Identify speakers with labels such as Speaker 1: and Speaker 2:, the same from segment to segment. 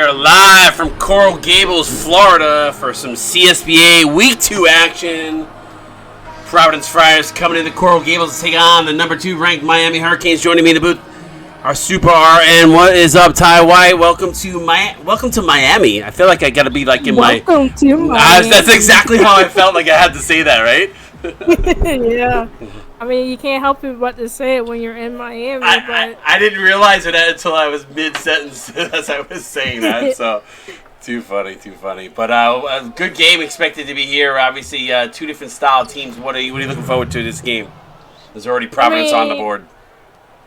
Speaker 1: are live from Coral Gables, Florida for some CSBA Week 2 action. Providence Friars coming into Coral Gables to take on the number 2 ranked Miami Hurricanes. Joining me in the booth, our Super RN. What is up, Ty White? Welcome to Miami. I feel like I gotta be like in
Speaker 2: Welcome to Miami.
Speaker 1: That's exactly how I felt like I had to say that, right?
Speaker 2: Yeah. I mean, you can't help it but to say it when you're in Miami.
Speaker 1: I didn't realize it until I was mid-sentence as I was saying that, so too funny. But a good game expected to be here. Obviously, 2 different style teams. What are you looking forward to this game? There's already Providence on the board.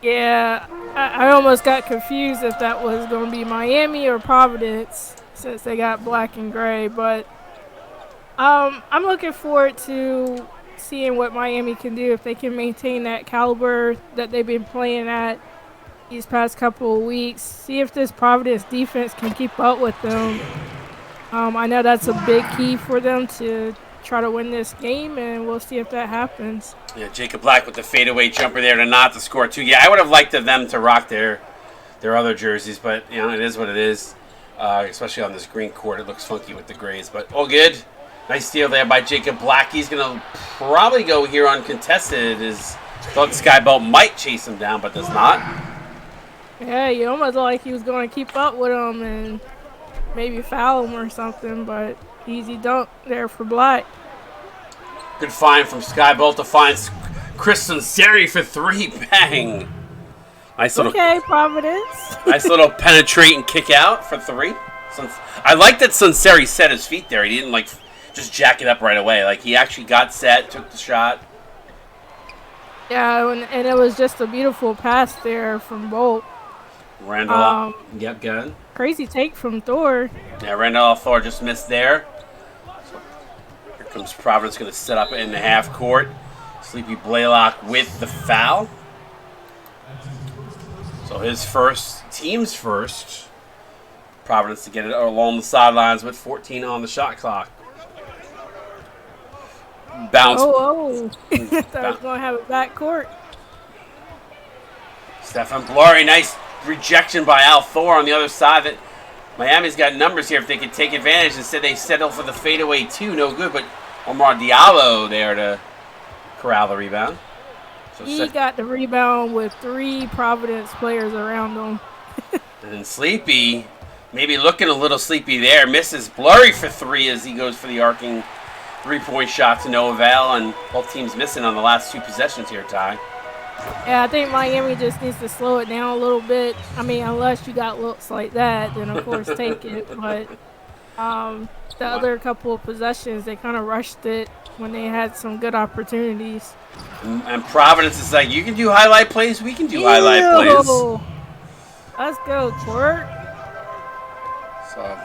Speaker 2: Yeah, I almost got confused if that was going to be Miami or Providence since they got black and gray. But I'm looking forward to seeing what Miami can do if they can maintain that caliber that they've been playing at these past couple of weeks. See if this Providence defense can keep up with them. I know that's a big key for them to try to win this game, and we'll see if that happens.
Speaker 1: Yeah, Jacob Black with the fadeaway jumper there to not to score 2. Yeah, I would have liked them to rock their other jerseys, but you know it is what it is. Especially on this green court, it looks funky with the grays, but all good. Nice steal there by Jacob Black. He's going to probably go here uncontested. Thought Skybolt might chase him down, but does not.
Speaker 2: Yeah, you almost like he was going to keep up with him and maybe foul him or something, but easy dunk there for Black.
Speaker 1: Good find from Skybolt to find Chris Sunseri for 3. Bang. Nice little,
Speaker 2: okay, Providence.
Speaker 1: Nice little penetrate and kick out for 3. I like that Sunseri set his feet there. He didn't just jack it up right away. Like, he actually got set, took the shot.
Speaker 2: Yeah, and it was just a beautiful pass there from Bolt.
Speaker 1: Randall, yep, good.
Speaker 2: Crazy take from Thor.
Speaker 1: Yeah, Randall Thor just missed there. So here comes Providence, going to set up in the half court. Sleepy Blaylock with the foul. So his team's first. Providence to get it along the sidelines with 14 on the shot clock. Bounce.
Speaker 2: Oh. Thought I was going to have a back court.
Speaker 1: Stefan Blurry, nice rejection by Al Thor on the other side. That Miami's got numbers here if they could take advantage. Instead, they settle for the fadeaway 2. No good, but Omar Diallo there to corral the rebound. So
Speaker 2: he got the rebound with 3 Providence players around him.
Speaker 1: And then Sleepy, maybe looking a little sleepy there, misses Blurry for 3 as he goes for the arcing 3-point shot to no avail, and both teams missing on the last 2 possessions here, Ty.
Speaker 2: Yeah, I think Miami just needs to slow it down a little bit. I mean, unless you got looks like that, then of course take it. But the other couple of possessions, they kind of rushed it when they had some good opportunities.
Speaker 1: And Providence is like, you can do highlight plays, we can do highlight plays.
Speaker 2: Let's go, Court.
Speaker 1: So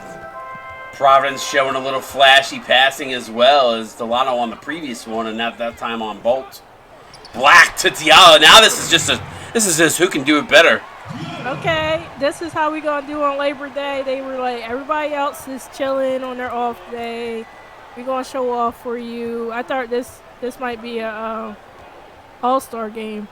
Speaker 1: Providence showing a little flashy passing as well as Delano on the previous one, and that time on Bolt. Black to Diallo. Now this is just who can do it better.
Speaker 2: Okay, this is how we gonna do on Labor Day. They were like, everybody else is chilling on their off day. We gonna show off for you. I thought this might be a all-star game.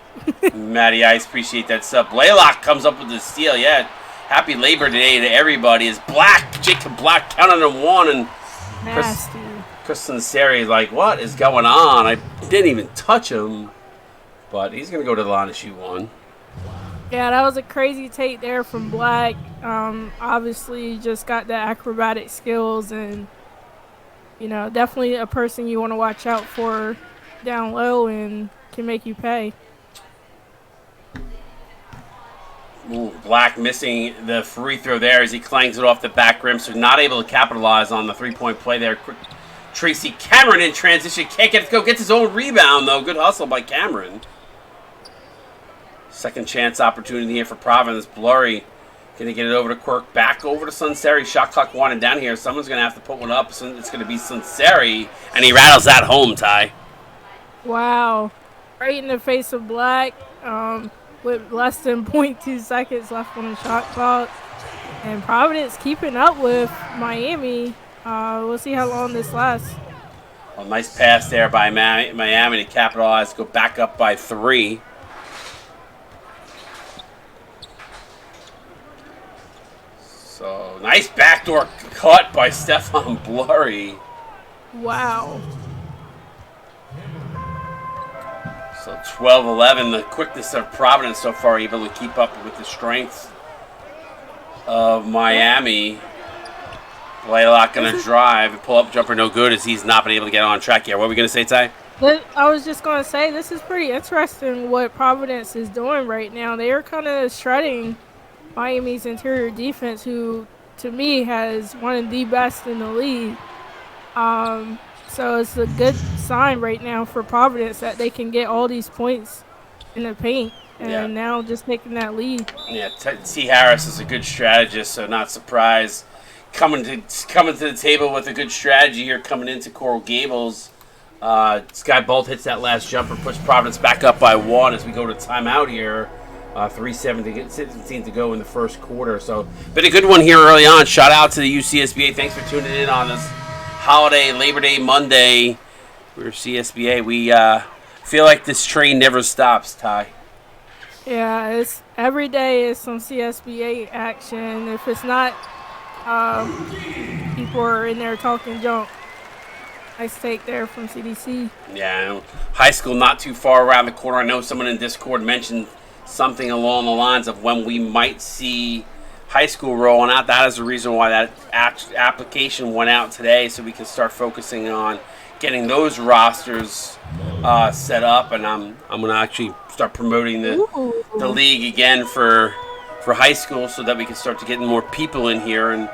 Speaker 1: Matty Ice, appreciate that sub. Blaylock comes up with the steal. Yeah, happy Labor Day to everybody. Is Black, Jacob Black counting on 1, and
Speaker 2: nasty.
Speaker 1: Chris Sunseri is like, what is going on? I didn't even touch him. But he's going to go to the line to shoot 1.
Speaker 2: Yeah, that was a crazy take there from Black. Obviously, just got the acrobatic skills and, you know, definitely a person you want to watch out for down low and can make you pay.
Speaker 1: Ooh, Black missing the free throw there as he clangs it off the back rim, so not able to capitalize on the 3-point play there. Quick Tracy Cameron in transition. Can't get it to go. Gets his own rebound, though. Good hustle by Cameron. Second chance opportunity here for Providence. Blurry going to get it over to Quirk. Back over to Sunseri. Shot clock winding down here. Someone's going to have to put one up. It's going to be Sunseri. And he rattles that home, Ty.
Speaker 2: Wow. Right in the face of Black with less than 0.2 seconds left on the shot clock. And Providence keeping up with Miami. We'll see how long this lasts.
Speaker 1: A nice pass there by Miami to capitalize, go back up by 3. So Nice backdoor cut by Stefan Blurry.
Speaker 2: Wow.
Speaker 1: So 12-11, the quickness of Providence so far able to keep up with the strength of Miami. Blaylock going to drive. Pull-up jumper no good as he's not been able to get on track yet. What were we going to say, Ty?
Speaker 2: I was just going to say, this is pretty interesting what Providence is doing right now. They are kind of shredding Miami's interior defense, who, to me, has one of the best in the league. So it's a good sign right now for Providence that they can get all these points in the paint, and now just taking that lead.
Speaker 1: Yeah, T. Harris is a good strategist, so not surprised. Coming to the table with a good strategy here, coming into Coral Gables. Sky Bolt hits that last jumper, puts Providence back up by 1 as we go to timeout here. 3:17 to go in the first quarter. So, been a good one here early on. Shout out to the UCSBA. Thanks for tuning in on this holiday, Labor Day Monday. We're CSBA. We feel like this train never stops, Ty.
Speaker 2: Yeah, it's every day is some CSBA action. If it's not, people are in there talking junk. Nice take there from CDC.
Speaker 1: Yeah, high school not too far around the corner. I know someone in Discord mentioned something along the lines of when we might see high school rolling out. That is the reason why that application went out today, so we can start focusing on getting those rosters set up. And I'm going to actually start promoting the league again for high school so that we can start to get more people in here. And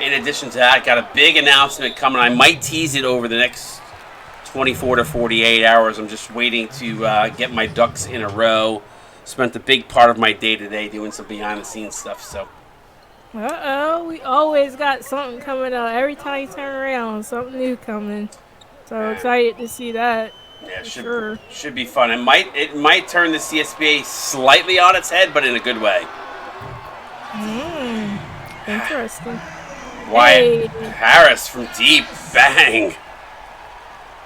Speaker 1: in addition to that, got a big announcement coming. I might tease it over the next 24 to 48 hours. I'm just waiting to get my ducks in a row. Spent a big part of my day today doing some behind-the-scenes stuff. So,
Speaker 2: we always got something coming up. Every time you turn around, something new coming. So excited to see that.
Speaker 1: Yeah, should be fun. It might turn the CSBA slightly on its head, but in a good way.
Speaker 2: Interesting.
Speaker 1: Wyatt Harris from deep, bang.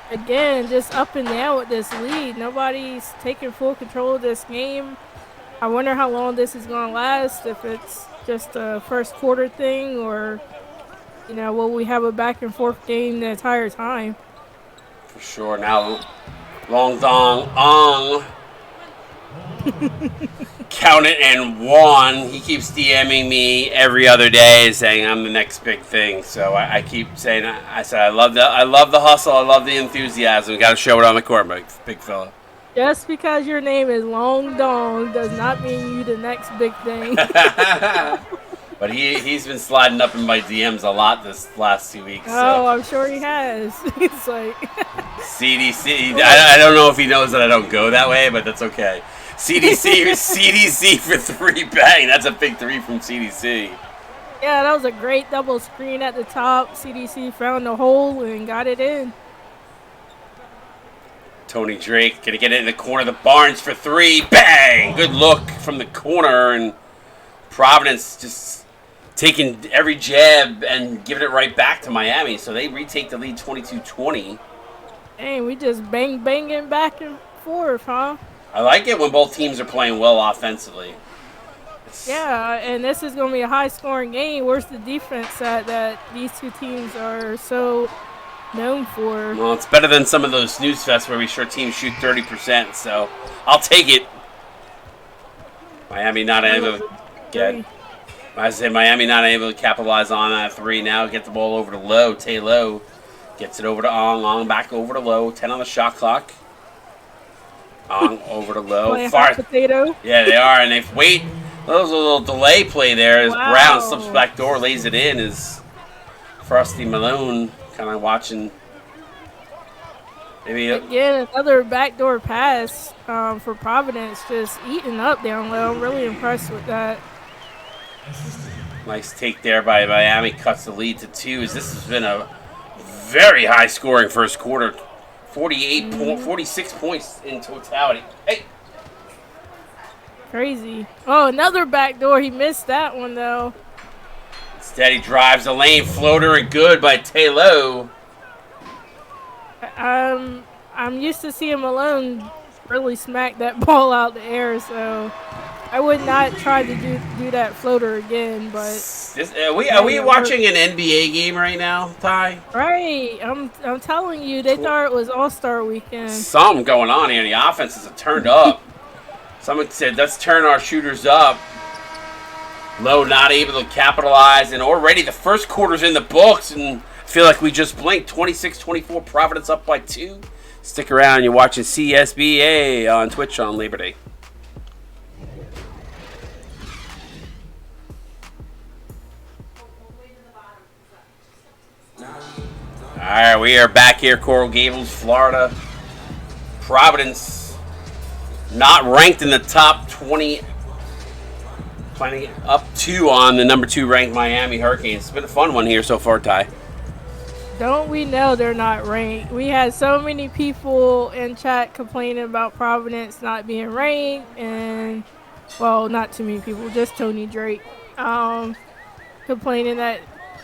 Speaker 2: Again, just up and down with this lead. Nobody's taking full control of this game. I wonder how long this is going to last, if it's just a first quarter thing or, will we have a back and forth game the entire time?
Speaker 1: For sure. Now, Long Dong Ong. Count it and 1. He keeps DMing me every other day saying I'm the next big thing. So I keep saying, I said, I love the hustle. I love the enthusiasm. We got to show it on the court, big fella.
Speaker 2: Just because your name is Long Dong does not mean you the next big thing.
Speaker 1: But he's been sliding up in my DMs a lot this last 2 weeks.
Speaker 2: Oh, I'm sure he has. It's like
Speaker 1: CDC. I don't know if he knows that I don't go that way, but that's okay. CDC for 3, bang. That's a big 3 from CDC.
Speaker 2: Yeah, that was a great double screen at the top. CDC found the hole and got it in.
Speaker 1: Tony Drake gonna get it in the corner of the Barnes for 3, bang. Good look from the corner, and Providence just taking every jab and giving it right back to Miami. So they retake the lead 22-20.
Speaker 2: Dang, we just banging back and forth, huh?
Speaker 1: I like it when both teams are playing well offensively.
Speaker 2: Yeah, and this is going to be a high-scoring game. Where's the defense at that these two teams are so known for?
Speaker 1: Well, it's better than some of those snooze fests where we sure teams shoot 30%, so I'll take it. Miami not able to get. I say Miami not able to capitalize on that 3. Now get the ball over to Lowe. Tay Lowe gets it over to Ong. Ong back over to Lowe. 10 on the shot clock. Ong over to Lowe.
Speaker 2: Far potato.
Speaker 1: Yeah, they are, and they wait. That was a little delay play there as Brown slips back door, lays it in. As Frosty Malone kind of watching. Maybe
Speaker 2: again, another backdoor pass for Providence, just eating up down low. I'm really impressed with that.
Speaker 1: Nice take there by Miami. Cuts the lead to 2. As this has been a very high-scoring first quarter. 46 points in totality. Hey.
Speaker 2: Crazy. Oh, another backdoor. He missed that one, though.
Speaker 1: Instead, he drives the lane. Floater and good by Taylor.
Speaker 2: I'm used to seeing Malone really smack that ball out the air, so I would not try to do that floater again, but
Speaker 1: Are we watching an NBA game right now, Ty?
Speaker 2: right. I'm telling you, they thought it was All-Star weekend.
Speaker 1: Something going on here. The offenses are turned up. Someone said, let's turn our shooters up. Lowe not able to capitalize, and already the first quarter's in the books, and I feel like we just blinked. 26-24, Providence up by 2. Stick around. You're watching CSBA on Twitch on Labor Day. All right, we are back here, Coral Gables, Florida. Providence not ranked in the top 20, planning up 2 on the number 2 ranked Miami Hurricanes. It's been a fun one here so far, Ty.
Speaker 2: Don't we know they're not ranked? We had so many people in chat complaining about Providence not being ranked, and well, not too many people, just Tony Drake, complaining that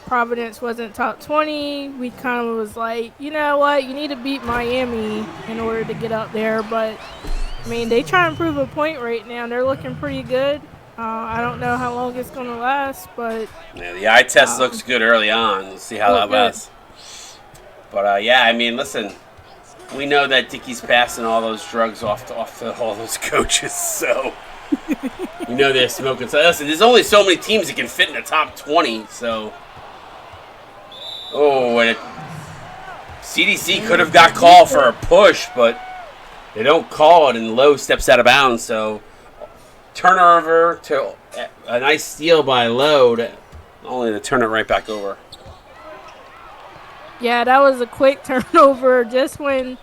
Speaker 2: Providence wasn't top 20. We kind of was like, you know what, you need to beat Miami in order to get up there, but I mean, they try and prove a point right now. They're looking pretty good. I don't know how long it's going to last, but
Speaker 1: yeah, the eye test looks good early on. We'll see how that lasts. But yeah, I mean, listen, we know that Dickey's passing all those drugs off to all those coaches, so you know they're smoking. So listen, there's only so many teams that can fit in the top 20. So, and CDC could have got called for a push, but they don't call it, and Lowe steps out of bounds. So turnover to a nice steal by Lowe, only to turn it right back over.
Speaker 2: Yeah, that was a quick turnover. Just when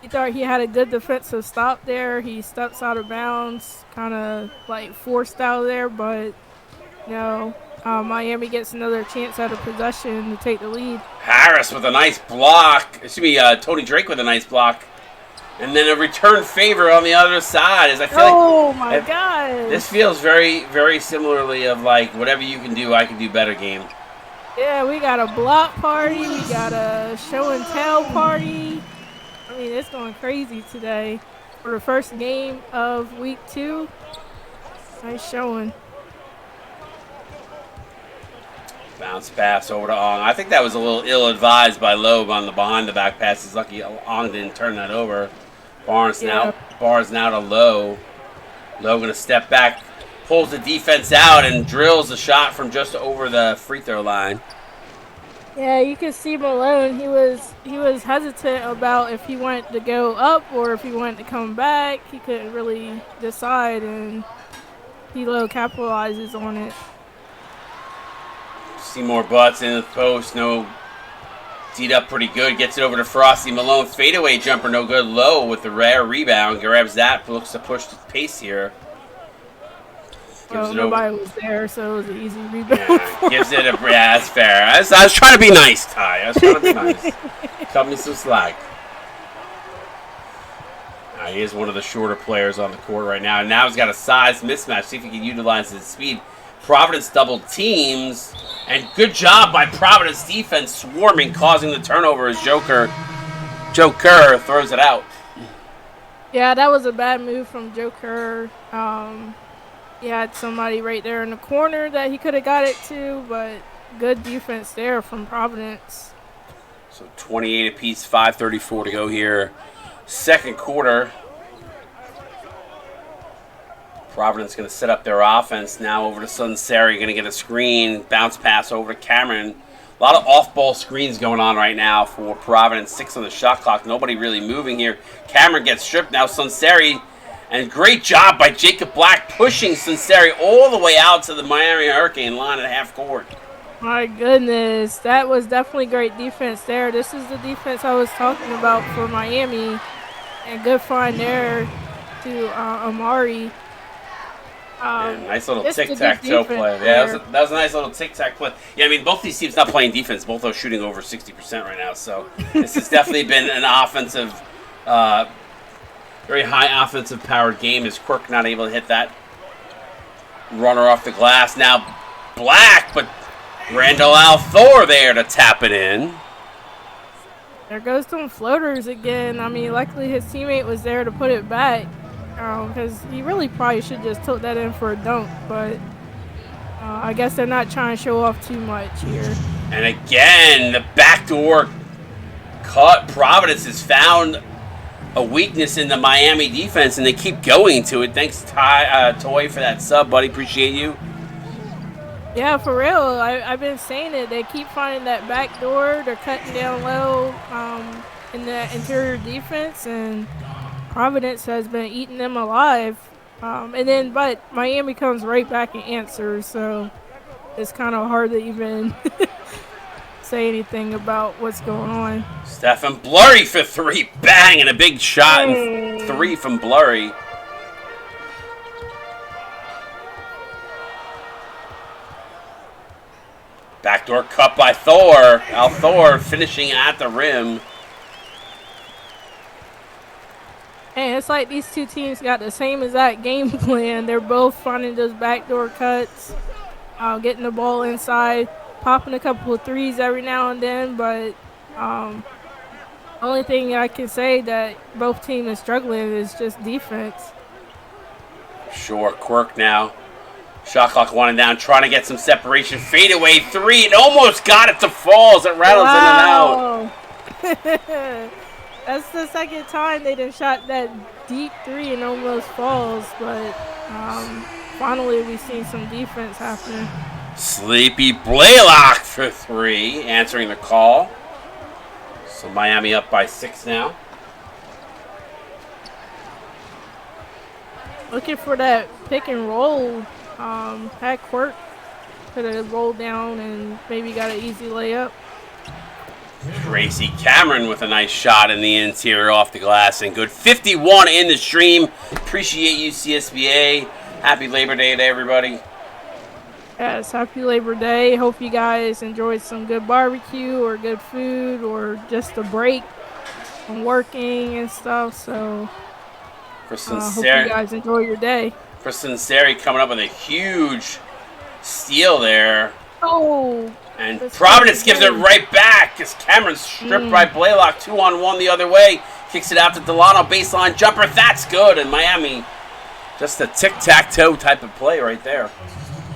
Speaker 2: he thought he had a good defensive stop there, he steps out of bounds, kind of like forced out of there. But, Miami gets another chance at a possession to take the lead.
Speaker 1: Harris with a nice block. Tony Drake with a nice block. And then a return favor on the other side. As I feel
Speaker 2: my God.
Speaker 1: This feels very, very similarly of like, whatever you can do, I can do better game.
Speaker 2: Yeah, we got a block party. We got a show and tell party. I mean, it's going crazy today for the first game of week 2. Nice showing.
Speaker 1: Bounce pass over to Ong. I think that was a little ill-advised by Loeb on the behind-the-back pass. He's lucky Ong didn't turn that over. Barnes now to Lowe. Lowe going to step back. Pulls the defense out and drills a shot from just over the free throw line.
Speaker 2: Yeah, you can see Malone. He was hesitant about if he wanted to go up or if he wanted to come back. He couldn't really decide, and Hilo capitalizes on it.
Speaker 1: See more butts in the post. No, teed up pretty good. Gets it over to Frosty Malone. Fadeaway jumper, no good. Low with the rare rebound. Grabs that. Looks to push the pace here.
Speaker 2: Well, nobody was there, so it was an easy rebound.
Speaker 1: Yeah, that's fair. I was trying to be nice, Ty. I was trying to be nice. Cut me some slack. He is one of the shorter players on the court right now. And now he's got a size mismatch. See if he can utilize his speed. Providence doubled teams. And good job by Providence defense swarming, causing the turnover as Joe Kerr throws it out.
Speaker 2: Yeah, that was a bad move from Joe Kerr. He had somebody right there in the corner that he could have got it to, but good defense there from Providence.
Speaker 1: So 28 apiece, 5:34 to go here. Second quarter. Providence going to set up their offense now over to Sunseri. Going to get a screen, bounce pass over to Cameron. A lot of off-ball screens going on right now for Providence. 6 on the shot clock. Nobody really moving here. Cameron gets stripped now. Sunseri. And great job by Jacob Black pushing Sunseri all the way out to the Miami Hurricane line at half court.
Speaker 2: My goodness, that was definitely great defense there. This is the defense I was talking about for Miami. And good find there to Amari.
Speaker 1: Nice little tic-tac-toe play. Yeah, that was a nice little tic-tac play. Yeah, I mean, both these teams not playing defense. Both are shooting over 60% right now. So this has definitely been an offensive, very high offensive powered game. Is Quirk not able to hit that runner off the glass? Now Black, but Randall Althor there to tap it in.
Speaker 2: There goes some floaters again. I mean, luckily his teammate was there to put it back. because he really probably should just took that in for a dunk, but I guess they're not trying to show off too much here.
Speaker 1: And again, the backdoor cut. Providence has found a weakness in the Miami defense, and they keep going to it. Thanks, Toy, for that sub, buddy. Appreciate you.
Speaker 2: Yeah, for real. I've been saying it. They keep finding that back door. They're cutting down low in the interior defense, and Providence has been eating them alive. But Miami comes right back and answers, so it's kind of hard to even say anything about what's going on.
Speaker 1: Stephen Blurry for three. Bang! And a big shot. And three from Blurry. Backdoor cut by Thor. Al Thor finishing at the rim.
Speaker 2: And it's like these two teams got the same exact game plan. They're both finding those backdoor cuts, getting the ball inside, popping a couple of threes every now and then. But only thing I can say that both teams are struggling is just defense.
Speaker 1: Sure, Quirk now. Shot clock winding down, trying to get some separation. Fadeaway three, and almost got it to fall as it rattles in and out.
Speaker 2: That's the second time they done shot that deep three and almost falls, but finally we've seen some defense happening.
Speaker 1: Sleepy Blaylock for three, answering the call. So Miami up by 6 now.
Speaker 2: Looking for that pick and roll. Had Quirk could have rolled down and maybe got an easy layup.
Speaker 1: Tracy Cameron with a nice shot in the interior off the glass, and good 51 in the stream. Appreciate you, CSBA. Happy Labor Day to everybody.
Speaker 2: Yes, happy Labor Day. Hope you guys enjoyed some good barbecue or good food or just a break from working and stuff. So hope you guys enjoy your day.
Speaker 1: Kristen Seri coming up with a huge steal there.
Speaker 2: Oh.
Speaker 1: And Providence gives it right back as Cameron's stripped by Blaylock. 2-on-1 the other way. Kicks it out to Delano. Baseline jumper. That's good. And Miami, just a tic-tac-toe type of play right there.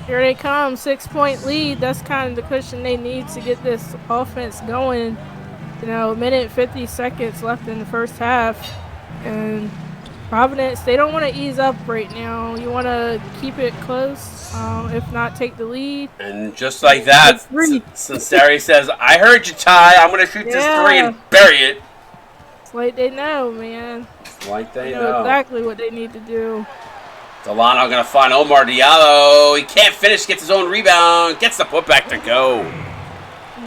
Speaker 2: Here they come. 6-point lead. That's kind of the cushion they need to get this offense going. You know, a minute 50 seconds left in the first half. And Providence, they don't want to ease up right now. You want to keep it close, if not take the lead.
Speaker 1: And just like that, Sinceri says, I heard you, Ty. I'm going to shoot this three and bury it.
Speaker 2: It's like they know, man.
Speaker 1: It's like they
Speaker 2: know exactly what they need to do.
Speaker 1: Delano going to find Omar Diallo. He can't finish, gets his own rebound, gets the putback to go.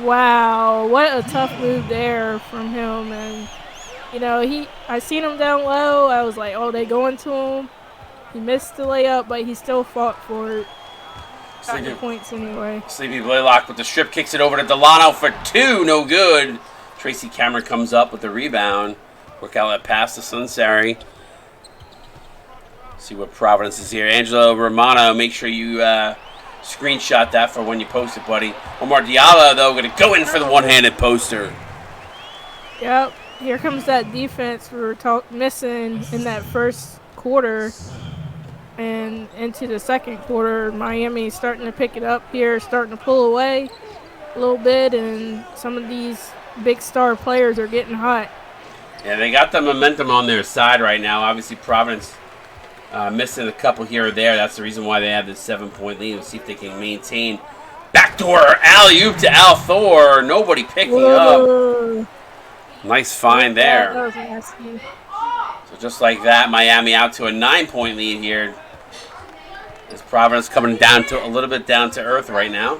Speaker 2: Wow, what a tough move there from him. And you know, I seen him down low. I was like, oh, they going to him. He missed the layup, but he still fought for it. Got the points anyway.
Speaker 1: Sleepy Blaylock with the strip, kicks it over to Delano for 2. No good. Tracy Cameron comes up with the rebound. Work out that pass to Sunsari. See what Providence is here. Angelo Romano, make sure you screenshot that for when you post it, buddy. Omar Diallo, though, going to go in for the one-handed poster.
Speaker 2: Yep. Here comes that defense we were missing in that first quarter and into the second quarter. Miami starting to pick it up here, starting to pull away a little bit, and some of these big star players are getting hot.
Speaker 1: Yeah, they got the momentum on their side right now. Obviously, Providence missing a couple here or there. That's the reason why they have this 7-point lead. We'll see if they can maintain. Backdoor alley-oop to Al Thor. Nobody picking up. Nice find there.
Speaker 2: That was nasty.
Speaker 1: So just like that, Miami out to a 9-point lead here. As Providence coming down to a little bit down to earth right now.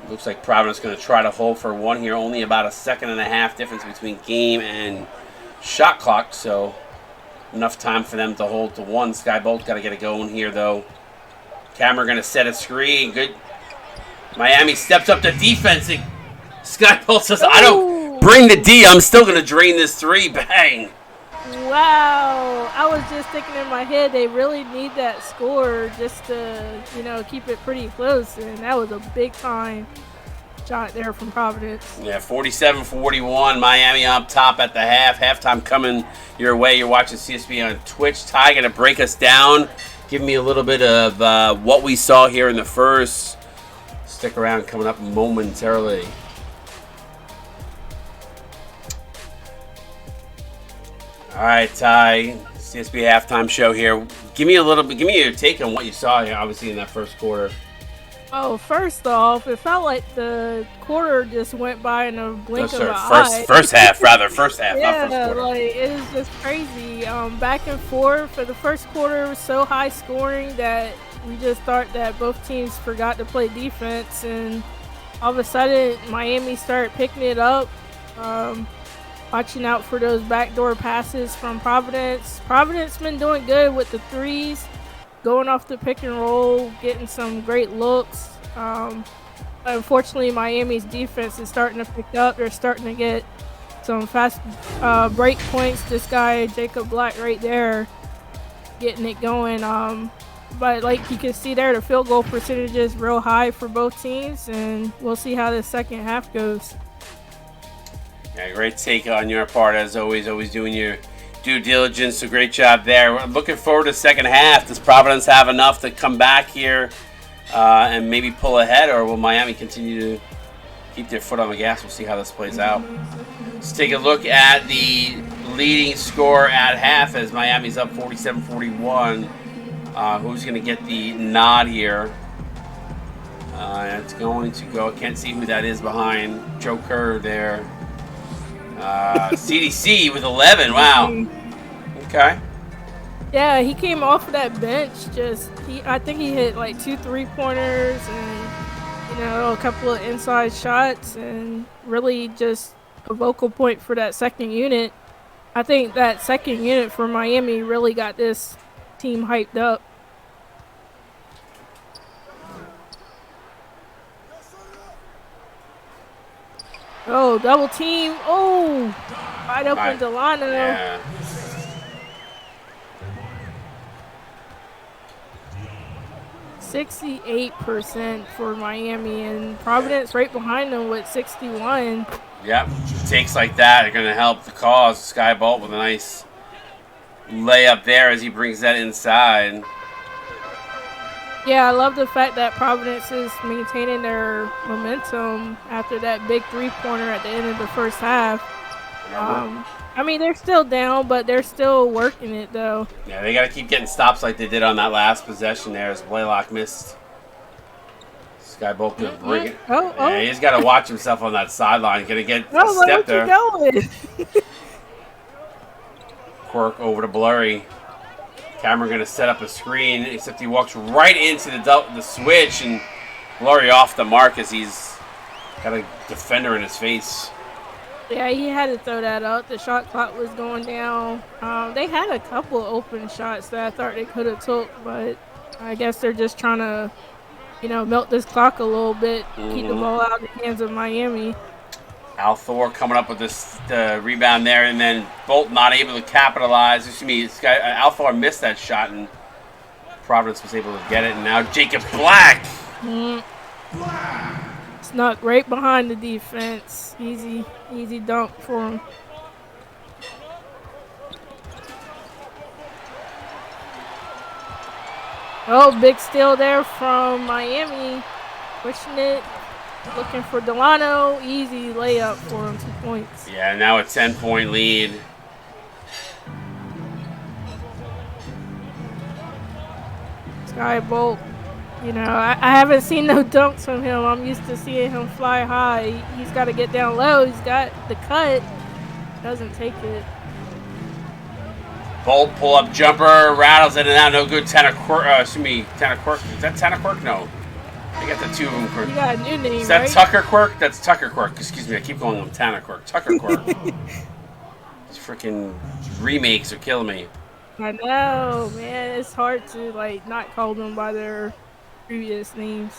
Speaker 1: Looks like Providence going to try to hold for one here. Only about a 1.5 difference between game and shot clock. So enough time for them to hold to 1. Skybolt got to get it going here though. Cameron going to set a screen. Good. Miami steps up the defense. Skybolt says, I don't bring the D. I'm still going to drain this 3. Bang.
Speaker 2: Wow. I was just thinking in my head they really need that score just to, you know, keep it pretty close. And that was a big time shot there from Providence.
Speaker 1: Yeah, 47-41. Miami up top at the half. Halftime coming your way. You're watching CSBA on Twitch. Ty going to break us down. Give me a little bit of what we saw here in the first. Stick around, coming up momentarily. All right, Ty, CSBA halftime show here. Give me your take on what you saw here, obviously, in that first quarter.
Speaker 2: Oh, first off, it felt like the quarter just went by in a blink of an eye.
Speaker 1: First half, rather. First half,
Speaker 2: yeah,
Speaker 1: not first quarter.
Speaker 2: Like, it was just crazy. Back and forth for the first quarter was so high scoring that we just thought that both teams forgot to play defense, and all of a sudden Miami started picking it up. Watching out for those backdoor passes from Providence. Providence been doing good with the threes, going off the pick and roll, getting some great looks. Unfortunately, Miami's defense is starting to pick up. They're starting to get some fast break points. This guy, Jacob Black, right there, getting it going. But like you can see there, the field goal percentage is real high for both teams, and we'll see how the second half goes.
Speaker 1: Yeah, great take on your part, as always doing your due diligence. So great job there. We're looking forward to the second half. Does Providence have enough to come back here and maybe pull ahead, or will Miami continue to keep their foot on the gas? We'll see how this plays out. Let's take a look at the leading score at half as Miami's up 47-41. Who's going to get the nod here? It's going to go. I can't see who that is behind Joe Kerr there. CDC with 11. Wow. Okay.
Speaker 2: Yeah, he came off of that bench. I think he hit like 2 3-pointers and a couple of inside shots, and really just a vocal point for that second unit. I think that second unit for Miami really got this team hyped up. Oh, double team. Oh, wide open Delano.
Speaker 1: Yeah.
Speaker 2: %68% for Miami, and Providence right behind them with 61.
Speaker 1: Yep. Takes like that are going to help the cause. Sky Bolt with a nice layup there as he brings that inside.
Speaker 2: Yeah, I love the fact that Providence is maintaining their momentum after that big 3-pointer at the end of the first half. I mean, they're still down, but they're still working it, though.
Speaker 1: Yeah, they got to keep getting stops like they did on that last possession there as Blaylock missed. Sky Bolt could bring it. Yeah, he's got to watch himself on that sideline. Going to get a step there.
Speaker 2: Going?
Speaker 1: Quirk over to Blurry. Cameron going to set up a screen, except he walks right into the switch, and Blurry off the mark as he's got a defender in his face.
Speaker 2: Yeah, he had to throw that up. The shot clock was going down. They had a couple open shots that I thought they could have took, but I guess they're just trying to, melt this clock a little bit, keep the ball out of the hands of Miami.
Speaker 1: Al Thor coming up with the rebound there, and then Bolt not able to capitalize. Al Thor missed that shot, and Providence was able to get it. And now Jacob Black.
Speaker 2: Snuck right behind the defense. Easy dunk for him. Oh, big steal there from Miami. Pushing it. Looking for Delano. Easy layup for him, 2 points.
Speaker 1: Yeah, now a 10-point lead.
Speaker 2: Sky Bolt. I haven't seen no dunks from him. I'm used to seeing him fly high. He's got to get down low. He's got the cut. Doesn't take it.
Speaker 1: Bolt pull-up jumper. Rattles in and out. No good. Tanner Quirk. Is that Tanner Quirk? No. I got the two of them. Quirk.
Speaker 2: You got a new name,
Speaker 1: Is that
Speaker 2: right?
Speaker 1: Tucker Quirk? That's Tucker Quirk. Excuse me. I keep calling him Tanner Quirk. Tucker Quirk. These freaking remakes are killing me.
Speaker 2: I know, man. It's hard to, not call them by their previous names.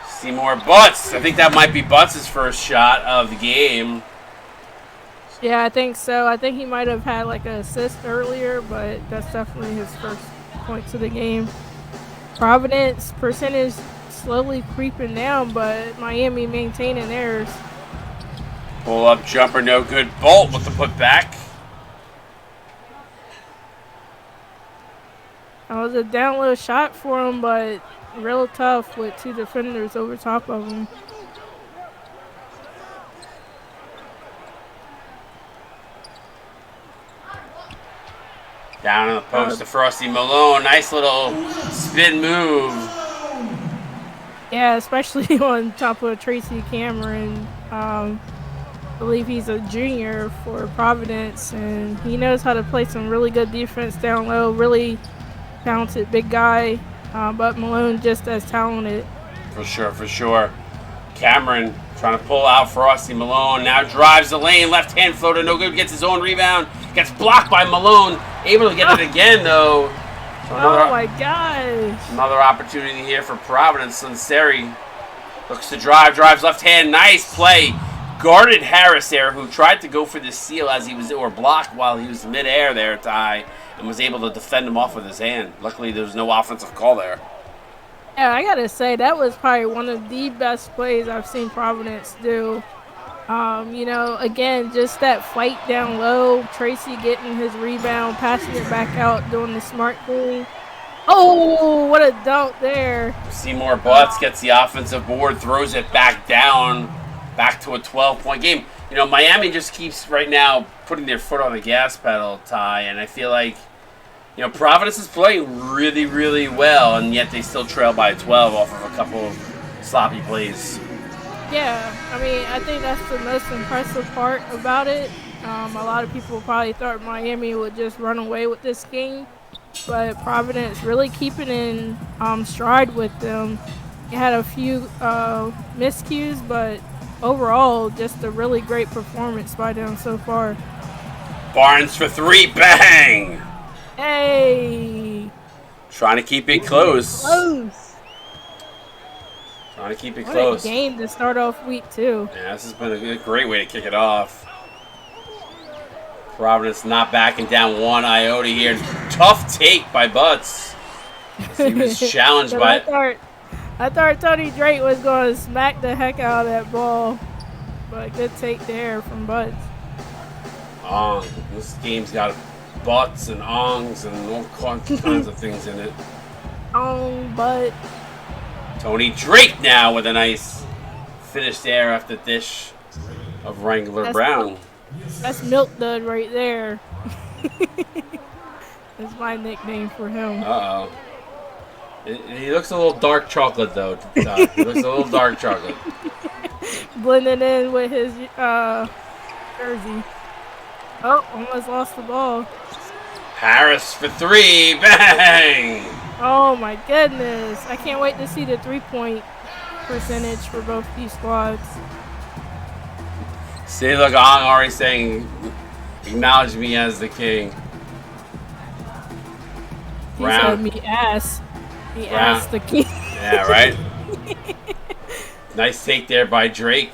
Speaker 1: Seymour Butts. I think that might be Butts' first shot of the game.
Speaker 2: Yeah, I think so. I think he might have had an assist earlier, but that's definitely his first points of the game. Providence percentage slowly creeping down, but Miami maintaining theirs.
Speaker 1: Pull up jumper, no good. Bolt with the putback.
Speaker 2: That was a down low shot for him, but real tough with two defenders over top of him.
Speaker 1: Down on the post to Frosty Malone. Nice little spin move.
Speaker 2: Yeah, especially on top of Tracy Cameron. I believe he's a junior for Providence, and he knows how to play some really good defense down low. Really talented big guy, but Malone just as talented.
Speaker 1: For sure, for sure. Cameron trying to pull out Frosty Malone. Now drives the lane. Left hand floater, no good. Gets his own rebound. Gets blocked by Malone. Able to get it again, though. So
Speaker 2: Oh my gosh.
Speaker 1: Another opportunity here for Providence. Sunseri looks to drive. Drives left hand. Nice play. Guarded Harris there, who tried to go for the steal as he was, or blocked while he was midair there, Ty, and was able to defend him off with his hand. Luckily, there was no offensive call there.
Speaker 2: Yeah, I gotta say that was probably one of the best plays I've seen Providence do. You know, again, just that fight down low, Tracy getting his rebound, passing it back out, doing the smart thing. Oh, what a dunk there.
Speaker 1: Seymour Butts gets the offensive board, throws it back down, back to a 12-point game. You know, Miami just keeps right now putting their foot on the gas pedal, Ty, and I feel like, you know, Providence is playing really, really well, and yet they still trail by 12 off of a couple of sloppy plays.
Speaker 2: Yeah, I mean, I think that's the most impressive part about it. A lot of people probably thought Miami would just run away with this game, but Providence really keeping in stride with them. They had a few miscues, but overall, just a really great performance by them so far.
Speaker 1: Barnes for three, bang!
Speaker 2: Hey!
Speaker 1: Trying to keep it close.
Speaker 2: Close!
Speaker 1: Trying to keep it
Speaker 2: What
Speaker 1: close.
Speaker 2: a game to start off week 2.
Speaker 1: Yeah, this has been a great way to kick it off. Providence not backing down one iota here. Tough take by Butts. He was challenged by it.
Speaker 2: I thought Tony Drake was going to smack the heck out of that ball, but good take there from Butts.
Speaker 1: This game's got butts and ongs and all kinds of things in it.
Speaker 2: But
Speaker 1: Tony Drake now with a nice finish there after dish of Wrangler Brown.
Speaker 2: That's Milk Dud right there. That's my nickname for him.
Speaker 1: Uh-oh. He looks a little dark chocolate, though. He looks a little dark chocolate.
Speaker 2: Blending in with his jersey. Oh, almost lost the ball.
Speaker 1: Harris for three. Bang!
Speaker 2: Oh, my goodness. I can't wait to see the three-point percentage for both these squads.
Speaker 1: See, look, I'm already saying, acknowledge me as the king.
Speaker 2: He said me ass. He asked the king.
Speaker 1: Yeah, right? Nice take there by Drake.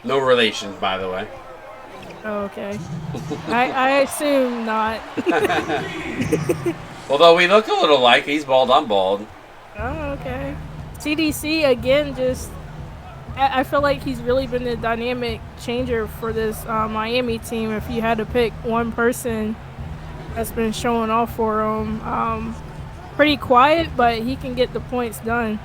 Speaker 1: No relations, by the way.
Speaker 2: Oh, okay. I assume not.
Speaker 1: Although we look a little like he's bald, I'm bald.
Speaker 2: Oh, okay. CDC, again, just... I feel like he's really been the dynamic changer for this Miami team. If you had to pick one person that's been showing off for him. Pretty quiet, but he can get the points done.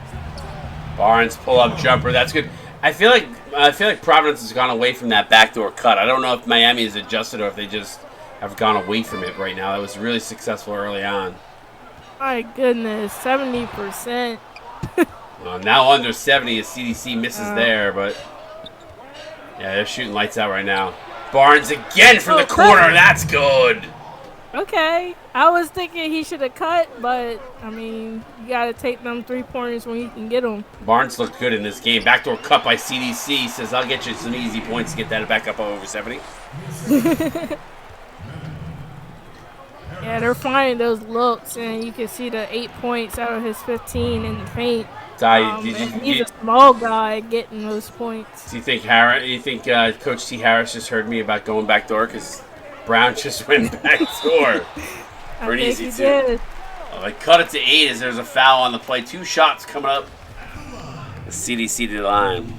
Speaker 1: Barnes pull-up jumper. That's good. I feel like Providence has gone away from that backdoor cut. I don't know if Miami has adjusted or if they just have gone away from it right now. That was really successful early on.
Speaker 2: My goodness, 70%.
Speaker 1: Now under 70 as CDC misses there, but yeah, they're shooting lights out right now. Barnes again from the corner. That's good.
Speaker 2: Okay. I was thinking he should have cut, but, I mean, you got to take them three-pointers when you can get them.
Speaker 1: Barnes looked good in this game. Backdoor cut by CDC. Says, I'll get you some easy points to get that back up over 70.
Speaker 2: Yeah, they're finding those looks, and you can see the 8 points out of his 15 in the paint. He's a small guy getting those points.
Speaker 1: Do you think Coach T. Harris just heard me about going backdoor? Because Brown just went backdoor.
Speaker 2: Pretty easy too.
Speaker 1: Well, they cut it to 8 as there's a foul on the play. 2 shots coming up. The CDC to the line.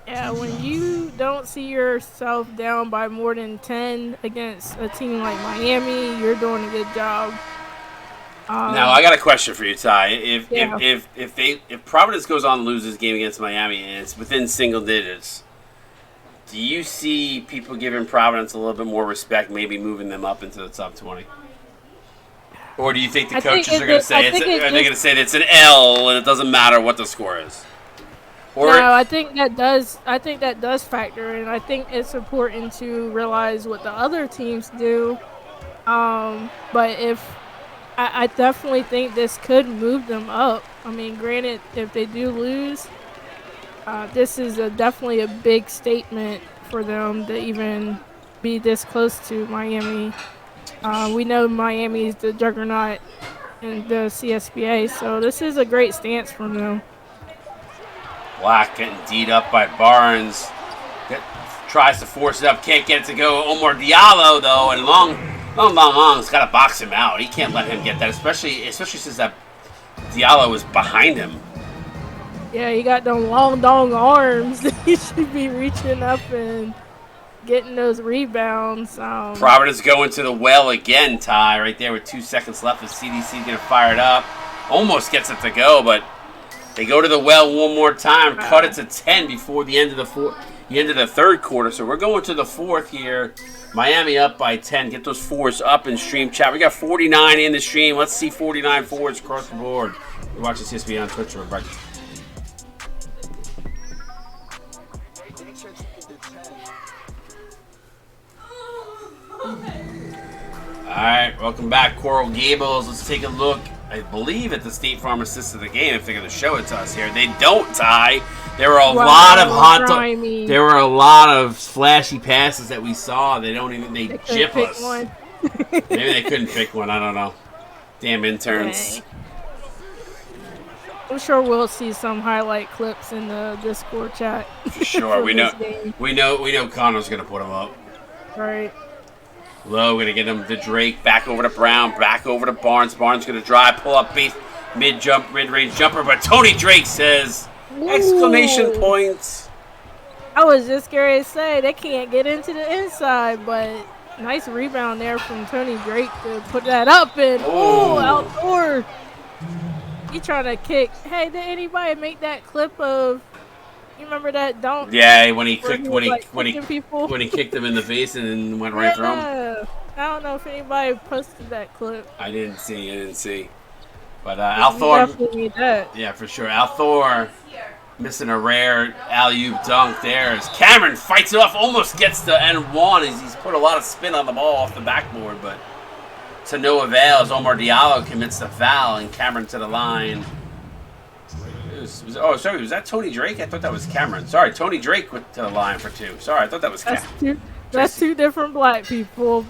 Speaker 2: Yeah, when you don't see yourself down by more than 10 against a team like Miami, you're doing a good job.
Speaker 1: Now I got a question for you, Ty.
Speaker 2: Yeah.
Speaker 1: If Providence goes on to lose this game against Miami and it's within single digits, do you see people giving Providence a little bit more respect, maybe moving them up into the top 20? Or do you think the coaches are going to say it's an L and it doesn't matter what the score is?
Speaker 2: No, I think that does factor in. I think it's important to realize what the other teams do. But I definitely think this could move them up. I mean, granted, if they do lose, this is definitely a big statement for them to even be this close to Miami. We know Miami is the juggernaut in the CSBA, so this is a great stance from them.
Speaker 1: Black getting D'd up by Barnes. Tries to force it up, can't get it to go. Omar Diallo, though, and Long's got to box him out. He can't let him get that, especially since that Diallo was behind him.
Speaker 2: Yeah, he got them long arms. He should be reaching up and getting those rebounds.
Speaker 1: Providence going to the well again, Ty, right there with 2 seconds left. The CDC going to fire it up. Almost gets it to go, but they go to the well one more time. Cut it to 10 before the end of the third quarter. So we're going to the fourth here. Miami up by 10. Get those fours up in stream chat. We got 49 in the stream. Let's see 49 fours across the board. You're watching CSBA on Twitch. We're back. Alright, welcome back, Coral Gables. Let's take a look, I believe, at the State Farm assist of the game if they're going to show it to us here. They don't, Ty. There were a lot of flashy passes that we saw. They chip us. Maybe they couldn't pick one. I don't know. Damn interns.
Speaker 2: Okay. I'm sure we'll see some highlight clips in the Discord chat.
Speaker 1: For sure. we know Connor's going to put them up.
Speaker 2: Right.
Speaker 1: Low going to get him to Drake, back over to Brown, back over to Barnes. Barnes going to drive, pull up base, mid-range jumper, but Tony Drake says, exclamation points.
Speaker 2: I was just going to say, they can't get into the inside, but nice rebound there from Tony Drake to put that up and, outdoor. He trying to kick. Hey, did anybody make that clip of, you remember that dunk?
Speaker 1: Yeah, when he kicked him in the face and then went right through him.
Speaker 2: I don't know if anybody posted that clip.
Speaker 1: I didn't see. But Al Thor,
Speaker 2: definitely need that.
Speaker 1: Yeah, for sure. Al Thor missing a rare alley-oop dunk there as Cameron fights it off, almost gets to N1 as he's put a lot of spin on the ball off the backboard, but to no avail as Omar Diallo commits the foul and Cameron to the line. Was that Tony Drake? I thought that was Cameron. Sorry, Tony Drake went to the line for 2. Sorry, I thought that was Cameron.
Speaker 2: That's 2 different black people.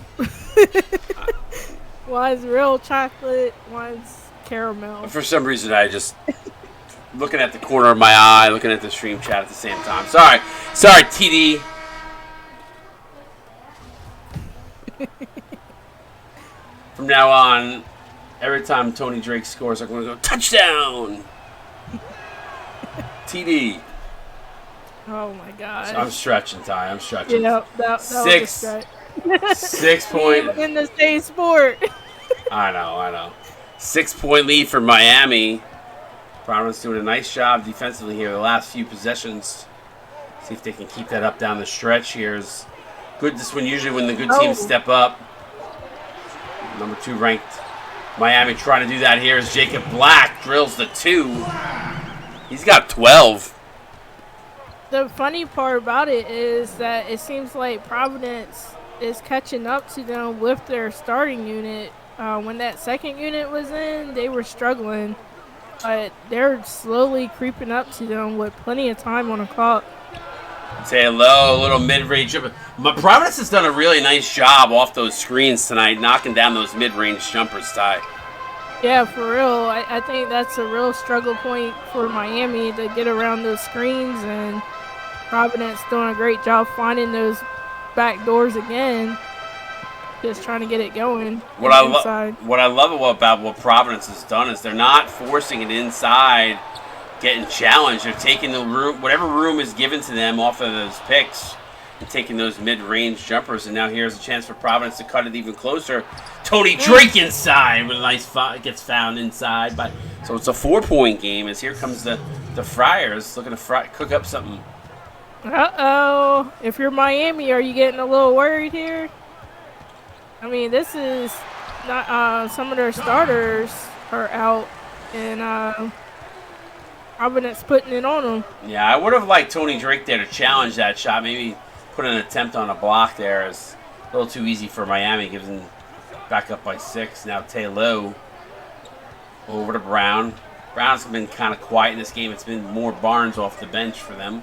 Speaker 2: One's real chocolate, one's caramel.
Speaker 1: For some reason, I just looking at the corner of my eye, looking at the stream chat at the same time. Sorry, TD. From now on, every time Tony Drake scores, I'm going to go touchdown. TD.
Speaker 2: Oh my God.
Speaker 1: So I'm stretching, Ty. I'm stretching.
Speaker 2: Yeah, that was a stretch.
Speaker 1: 6 point.
Speaker 2: In the same sport.
Speaker 1: I know. 6-point lead for Miami. Providence doing a nice job defensively here the last few possessions. See if they can keep that up down the stretch here. Is good. This one usually when the good teams step up. Number 2 ranked Miami trying to do that here as Jacob Black drills the 2. He's got 12.
Speaker 2: The funny part about it is that it seems like Providence is catching up to them with their starting unit. When that second unit was in, they were struggling, but they're slowly creeping up to them with plenty of time on the clock.
Speaker 1: Say hello, a little mid-range jumper. Providence has done a really nice job off those screens tonight, knocking down those mid-range jumpers, Ty.
Speaker 2: Yeah, for real. I think that's a real struggle point for Miami to get around those screens, and Providence doing a great job finding those back doors again. just trying to get it going.
Speaker 1: What I love about what Providence has done is they're not forcing it inside, getting challenged. They're taking the room, whatever room is given to them off of those picks, and taking those mid-range jumpers. And now here's a chance for Providence to cut it even closer. Tony Drake inside with a nice gets found inside. So it's a 4-point game as here comes the Friars looking to cook up something.
Speaker 2: Uh-oh. If you're Miami, are you getting a little worried here? I mean, this is not some of their starters are out, and Providence putting it on them.
Speaker 1: Yeah, I would have liked Tony Drake there to challenge that shot. Maybe put an attempt on a block there. It's a little too easy for Miami, gives them back up by 6. Now Taylor over to Brown. Brown's been kind of quiet in this game. It's been more Barnes off the bench for them.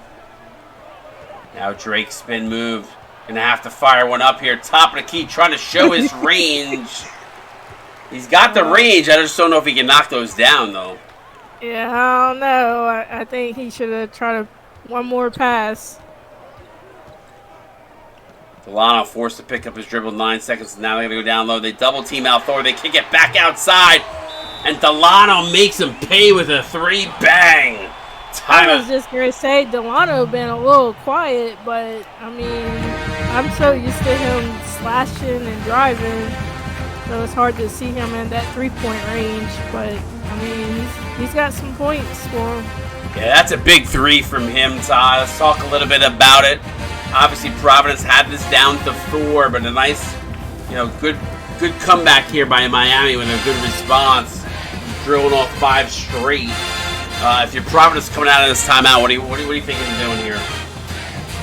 Speaker 1: Now Drake spin move. Gonna have to fire one up here. Top of the key, trying to show his range. He's got the range. I just don't know if he can knock those down, though.
Speaker 2: Yeah, I don't know. I think he should have tried one more pass.
Speaker 1: Delano forced to pick up his dribble 9 seconds. Now they're going to go down low. They double team out Thor. They kick it back outside. And Delano makes him pay with a 3. Bang!
Speaker 2: I was just going to say, Delano been a little quiet, but, I mean, I'm so used to him slashing and driving, so it's hard to see him in that 3-point range. But, I mean, he's got some points for him.
Speaker 1: Yeah, that's a big 3 from him, Todd. Let's talk a little bit about it. Obviously, Providence had this down to 4, but a nice, good comeback here by Miami with a good response, drilling off 5 straight. If you're Providence coming out of this timeout, what do you think of doing here?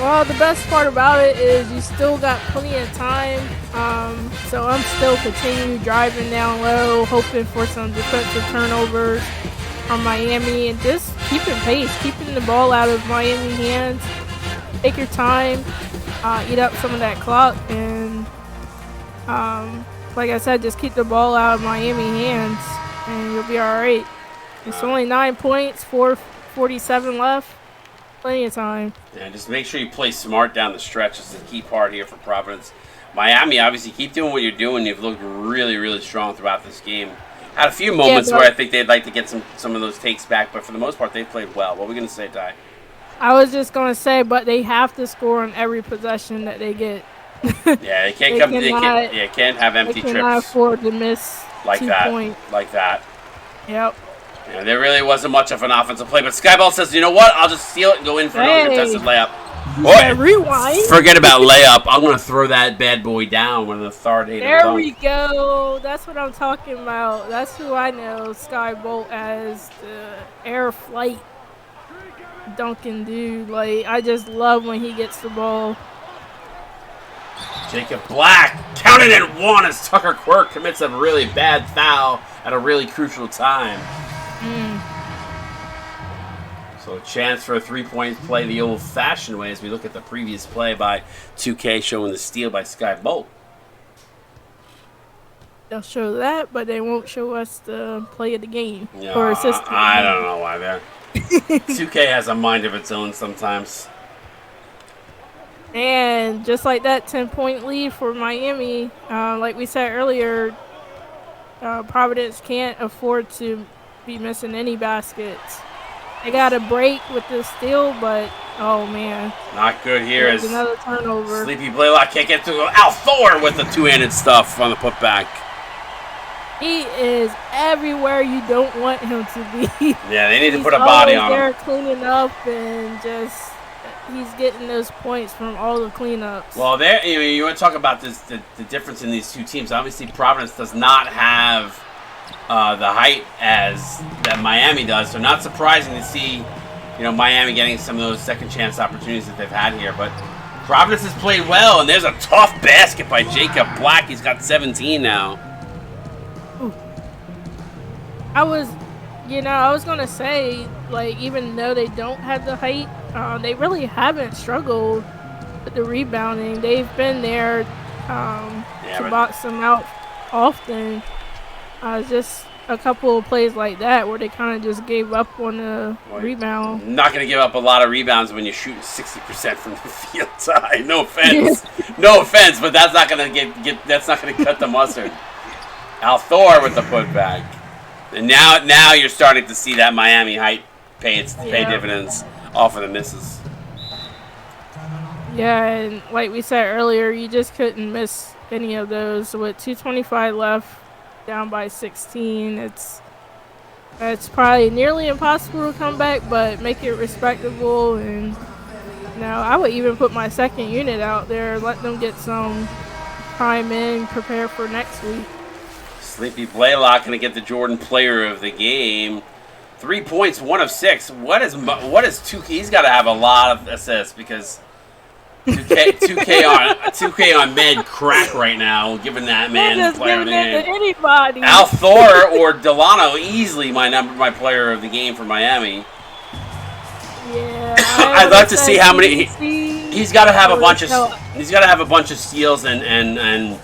Speaker 2: Well, the best part about it is you still got plenty of time, so I'm still continue driving down low, hoping for some defensive turnovers from Miami, and just keeping pace, keeping the ball out of Miami hands. Take your time, eat up some of that clock, and like I said, just keep the ball out of Miami hands, and you'll be all right. It's only 9 points, 4:47 left. Plenty of time.
Speaker 1: Yeah, just make sure you play smart down the stretch is the key part here for Providence. Miami, obviously, keep doing what you're doing. You've looked really, really strong throughout this game. Had a few moments where I think they'd like to get some of those takes back, but for the most part, they've played well. What are we going to say, Ty?
Speaker 2: I was just going to say, but they have to score on every possession that they get.
Speaker 1: Yeah, they can't have empty trips.
Speaker 2: They cannot afford to miss
Speaker 1: like
Speaker 2: 2
Speaker 1: that.
Speaker 2: points.
Speaker 1: Like that.
Speaker 2: Yep.
Speaker 1: Yeah, there really wasn't much of an offensive play, but Skyball says, you know what? I'll just steal it and go in for another contested layup.
Speaker 2: Boy, rewind.
Speaker 1: Forget about layup. I'm going to throw that bad boy down with an authoritative
Speaker 2: There
Speaker 1: dunk.
Speaker 2: we go. That's what I'm talking about. That's who I know Skybolt as, the air flight dunking dude. Like, I just love when he gets the ball.
Speaker 1: Jacob Black counted at 1 as Tucker Quirk commits a really bad foul at a really crucial time. So a chance for a 3-point play the old-fashioned way as we look at the previous play by 2K showing the steal by Sky Bolt.
Speaker 2: They'll show that, but they won't show us the play of the game
Speaker 1: Yeah,
Speaker 2: or assist.
Speaker 1: I don't know why they're 2K has a mind of its own sometimes.
Speaker 2: And just like that 10-point lead for Miami, like we said earlier, Providence can't afford to be missing any baskets. They got a break with this steal, but oh man,
Speaker 1: not good here. As
Speaker 2: another turnover.
Speaker 1: Sleepy Blaylock can't get through. Al Thor with the 2-handed stuff on the putback.
Speaker 2: He is everywhere you don't want him to be.
Speaker 1: Yeah, they need to put a body on him.
Speaker 2: They're cleaning up and just he's getting those points from all the cleanups.
Speaker 1: Well, there you want to talk about this the difference in these two teams. Obviously, Providence does not have the height as that Miami does, so not surprising to see Miami getting some of those second chance opportunities that they've had here. But Providence has played well, and there's a tough basket by Jacob Black. He's got 17 now.
Speaker 2: Ooh. I was gonna say, like, even though they don't have the height, they really haven't struggled with the rebounding. They've been there to box them out often. Just a couple of plays like that where they kind of just gave up on the rebound.
Speaker 1: Not going to give up a lot of rebounds when you're shooting 60% from the field side. No offense, no offense, but that's not going to that's not going to cut the mustard. Al Thor with the putback, and now you're starting to see that Miami hype pay dividends off of the misses.
Speaker 2: Yeah, and like we said earlier, you just couldn't miss any of those. With 2:25 left, down by 16, it's probably nearly impossible to come back, but make it respectable. And now I would even put my second unit out there, let them get some time in, prepare for next week.
Speaker 1: Sleepy Blaylock going to get the Jordan Player of the Game. 3 points, 1 of 6. What is 2K? He's got to have a lot of assists because 2K on med crack right now, giving that man
Speaker 2: just
Speaker 1: player of the game.
Speaker 2: Anybody.
Speaker 1: Al Thor or Delano, easily my player of the game for Miami.
Speaker 2: Yeah,
Speaker 1: I'd like to see how many he's got to have a bunch of steals and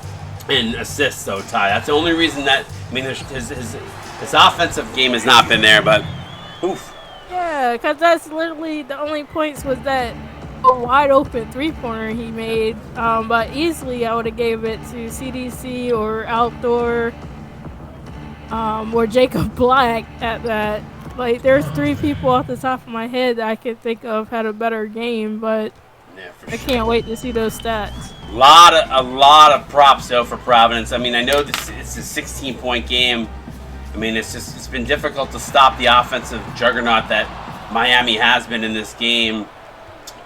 Speaker 1: assists though, Ty. That's the only reason that his offensive game has not been there, but oof.
Speaker 2: Yeah, because that's literally the only points was that a wide open 3-pointer he made. But easily I would have gave it to CDC or Al Thor or Jacob Black at that. Like, there's 3 people off the top of my head that I could think of had a better game, but I can't wait to see those stats.
Speaker 1: A lot of props though for Providence. I mean, I know it's a 16-point game. I mean, it's been difficult to stop the offensive juggernaut that Miami has been in this game.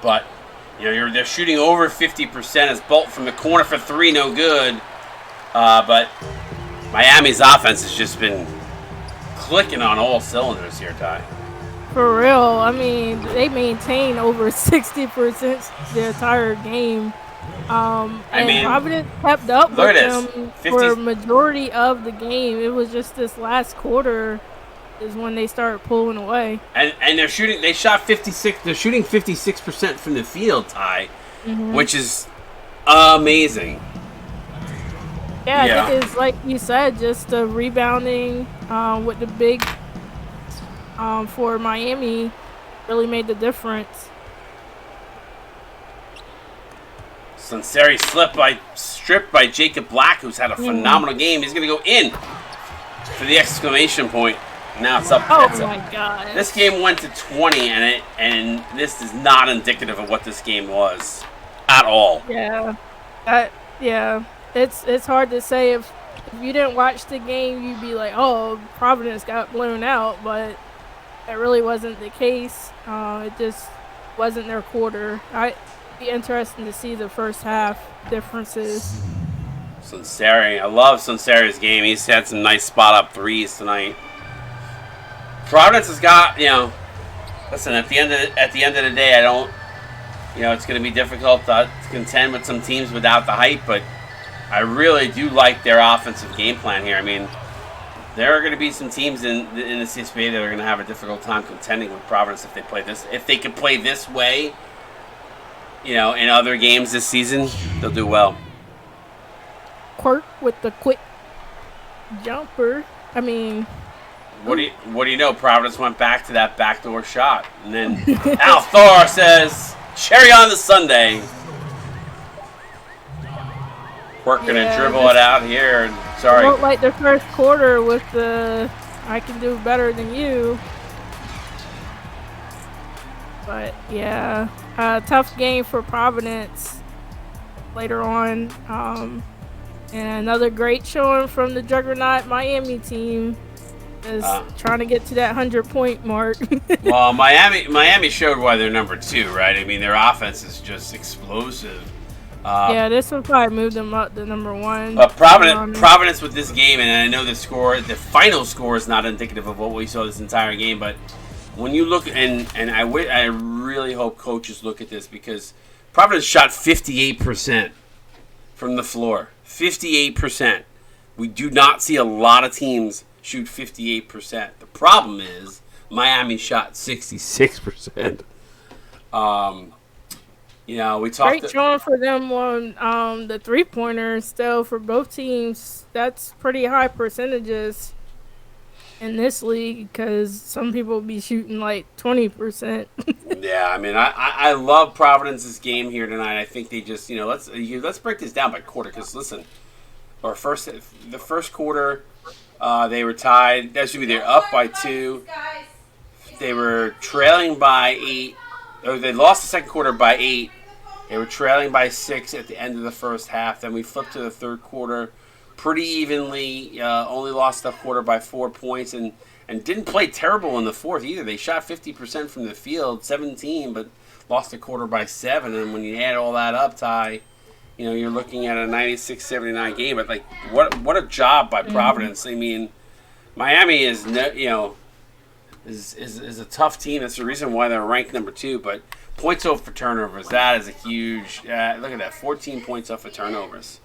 Speaker 1: But they're shooting over 50%. As Bolt from the corner for 3, no good. But Miami's offense has just been clicking on all cylinders here, Ty.
Speaker 2: For real, I mean, they maintain over 60% the entire game. Providence kept up with them for a majority of the game. It was just this last quarter is when they started pulling away.
Speaker 1: And they're shooting. They shot 56. They're shooting 56% from the field, Ty, which is amazing.
Speaker 2: Yeah, I think it's like you said, just the rebounding with the big for Miami really made the difference.
Speaker 1: Sunseri stripped by Jacob Black, who's had a phenomenal game. He's going to go in for the exclamation point. Now it's up.
Speaker 2: Oh my God!
Speaker 1: This game went to 20, and this is not indicative of what this game was at all.
Speaker 2: Yeah, It's hard to say if you didn't watch the game, you'd be like, oh, Providence got blown out, but that really wasn't the case. It just wasn't their quarter. It'd be interesting to see the first half differences.
Speaker 1: Sunseri, I love Sunseri's game. He's had some nice spot up threes tonight. Providence has got, listen, at the end of the day, I don't, it's going to be difficult to contend with some teams without the hype, but I really do like their offensive game plan here. I mean, there are going to be some teams in the CSBA that are going to have a difficult time contending with Providence if they play this. If they can play this way, in other games this season, they'll do well.
Speaker 2: Quirk with the quick jumper. I mean,
Speaker 1: what do you know? Providence went back to that backdoor shot, and then Al Thor says, "Cherry on the sundae." Quirk gonna dribble it out here. And sorry.
Speaker 2: It looked like the first quarter with the "I can do better than you." But yeah, tough game for Providence later on. And another great showing from the juggernaut Miami team is trying to get to that 100-point mark.
Speaker 1: Well, Miami showed why they're number 2, right? I mean, their offense is just explosive.
Speaker 2: Yeah, this will probably move them up to number 1.
Speaker 1: Providence with this game, and I know the final score is not indicative of what we saw this entire game, but when you look, and I really hope coaches look at this, because Providence shot 58% from the floor. 58%. We do not see a lot of teams shoot 58%. The problem is Miami shot 66%. We talked.
Speaker 2: Great showing for them on the 3-pointer still for both teams. That's pretty high percentages. in this league because some people be shooting like 20%.
Speaker 1: Yeah, I mean, I love Providence's game here tonight. I think they just, let's break this down by quarter. Because listen, the first quarter, they were tied. That should be they're up by 2. They were trailing by 8. Or they lost the second quarter by 8. They were trailing by 6 at the end of the first half. Then we flipped to the third quarter pretty evenly. Only lost the quarter by 4 points and didn't play terrible in the fourth either. They shot 50% from the field, 17, but lost the quarter by 7. And when you add all that up, Ty, you're looking at a 96-79 game. But what a job by Providence. I mean, Miami is is a tough team. That's the reason why they're ranked number 2. But points off for turnovers, that is a huge. Look at that, 14 points off for turnovers.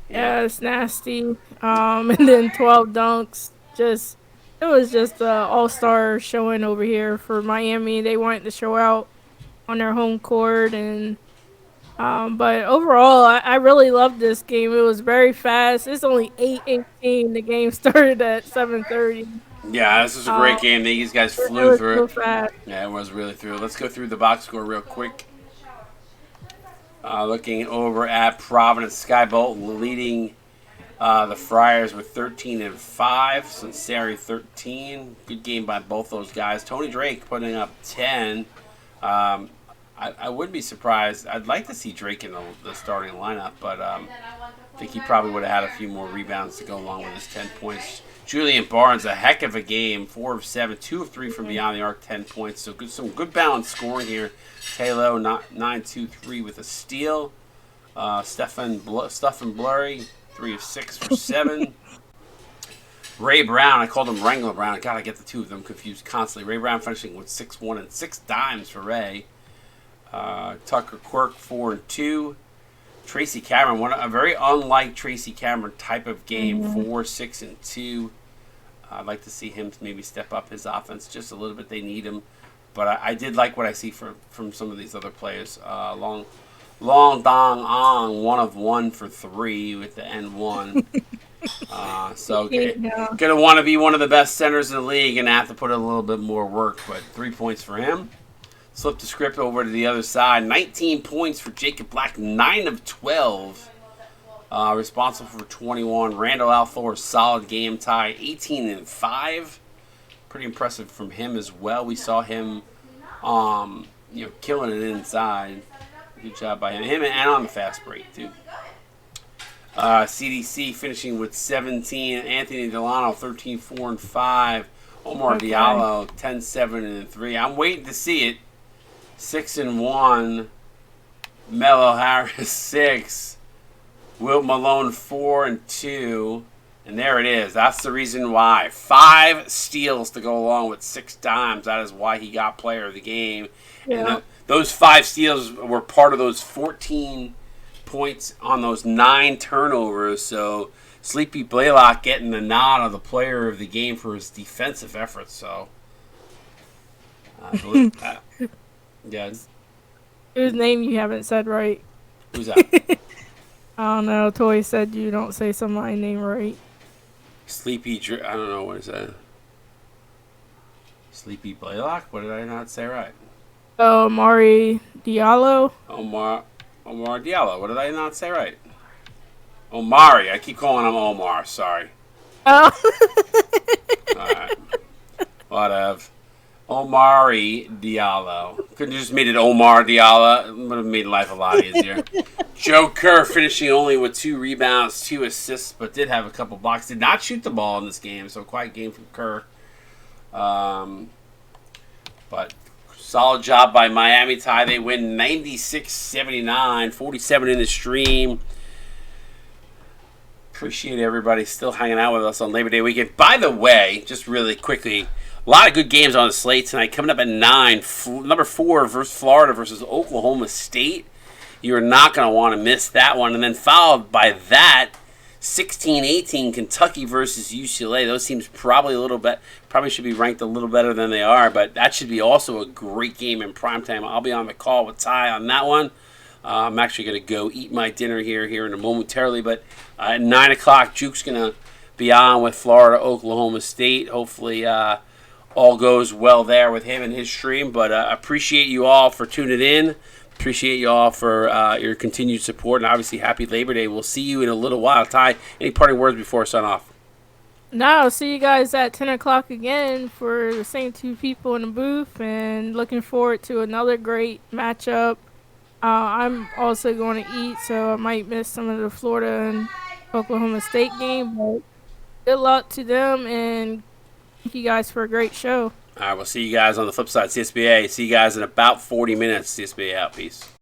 Speaker 2: Yeah, it's nasty. And then 12 dunks. It was just an all-star showing over here for Miami. They wanted to show out on their home court, and but overall, I really loved this game. It was very fast. It's only 8:18. The game started at 7:30.
Speaker 1: Yeah, this was a great game. These guys flew through it.
Speaker 2: Fast.
Speaker 1: Yeah, it was really through. Let's go through the box score real quick. Looking over at Providence, Sky Bolton leading the Friars with 13-5. Sinceri 13. Good game by both those guys. Tony Drake putting up 10. I wouldn't be surprised. I'd like to see Drake in the starting lineup, but I think he probably would have had a few more rebounds to go along with his 10 points. Julian Barnes, a heck of a game. 4 of 7, 2 of 3 from beyond the arc, 10 points. So some good balanced scoring here. Taylor 9-2-3 with a steal. Stephen Blurry 3 of 6 for 7. Ray Brown, I called him Wrangler Brown. I gotta get the two of them confused constantly. Ray Brown finishing with 6-1 and 6 dimes for Ray. Tucker Quirk 4 and 2. Tracy Cameron, a very unlike Tracy Cameron type of game, 4, 6, and 2. I'd like to see him maybe step up his offense just a little bit. They need him, but I did like what I see from some of these other players. Long Dong Ong, 1 of 1 for 3 with the N1. So gonna want to be one of the best centers in the league and have to put in a little bit more work. But 3 points for him. Flip the script over to the other side. 19 points for Jacob Black, 9 of 12. Responsible for 21. Randall Althor, solid game tie, 18-5. Pretty impressive from him as well. We saw him, killing it inside. Good job by him and on the fast break too. CDC finishing with 17. Anthony Delano, 13, 4, and 5. Omar Diallo, 10, 7, and 3. I'm waiting to see it. 6 and 1. Melo Harris 6. Wilt Malone 4 and 2. And there it is. That's the reason why. 5 steals to go along with 6 dimes. That is why he got player of the game. Yeah. And those 5 steals were part of those 14 points on those 9 turnovers. So Sleepy Blaylock getting the nod of the player of the game for his defensive efforts. So I believe that. Yeah.
Speaker 2: Whose name you haven't said right?
Speaker 1: Who's that?
Speaker 2: I don't know. Toy said you don't say somebody's name right.
Speaker 1: I don't know, what is that? Sleepy Blaylock? What did I not say right?
Speaker 2: Omari Diallo.
Speaker 1: Omar Diallo. What did I not say right? Omari. I keep calling him Omar. Sorry.
Speaker 2: Oh.
Speaker 1: All right. Whatever. Omari Diallo. Could have just made it Omar Diallo. It would have made life a lot easier. Joe Kerr finishing only with 2 rebounds, 2 assists, but did have a couple blocks. Did not shoot the ball in this game, so quiet game from Kerr. But solid job by Miami. Ty. They win 96-79, 47 in the stream. Appreciate everybody still hanging out with us on Labor Day weekend. By the way, just really quickly, a lot of good games on the slate tonight. Coming up at 9, number 4 versus Florida versus Oklahoma State. You're not going to want to miss that one. And then followed by that, 16-18 Kentucky versus UCLA. Those teams probably should be ranked a little better than they are, but that should be also a great game in primetime. I'll be on the call with Ty on that one. I'm actually going to go eat my dinner here in a momentarily, but at 9 o'clock, Juke's going to beyond with Florida, Oklahoma State. Hopefully, all goes well there with him and his stream. But appreciate you all for tuning in. Appreciate you all for your continued support, and obviously, happy Labor Day. We'll see you in a little while. Ty, any parting words before I sign off?
Speaker 2: No, I'll see you guys at 10 o'clock again for the same two people in the booth, and looking forward to another great matchup. I'm also going to eat, so I might miss some of the Florida and Oklahoma State game, but good luck to them, and thank you guys for a great show.
Speaker 1: All right, we'll see you guys on the flip side. CSBA. See you guys in about 40 minutes. CSBA out. Peace.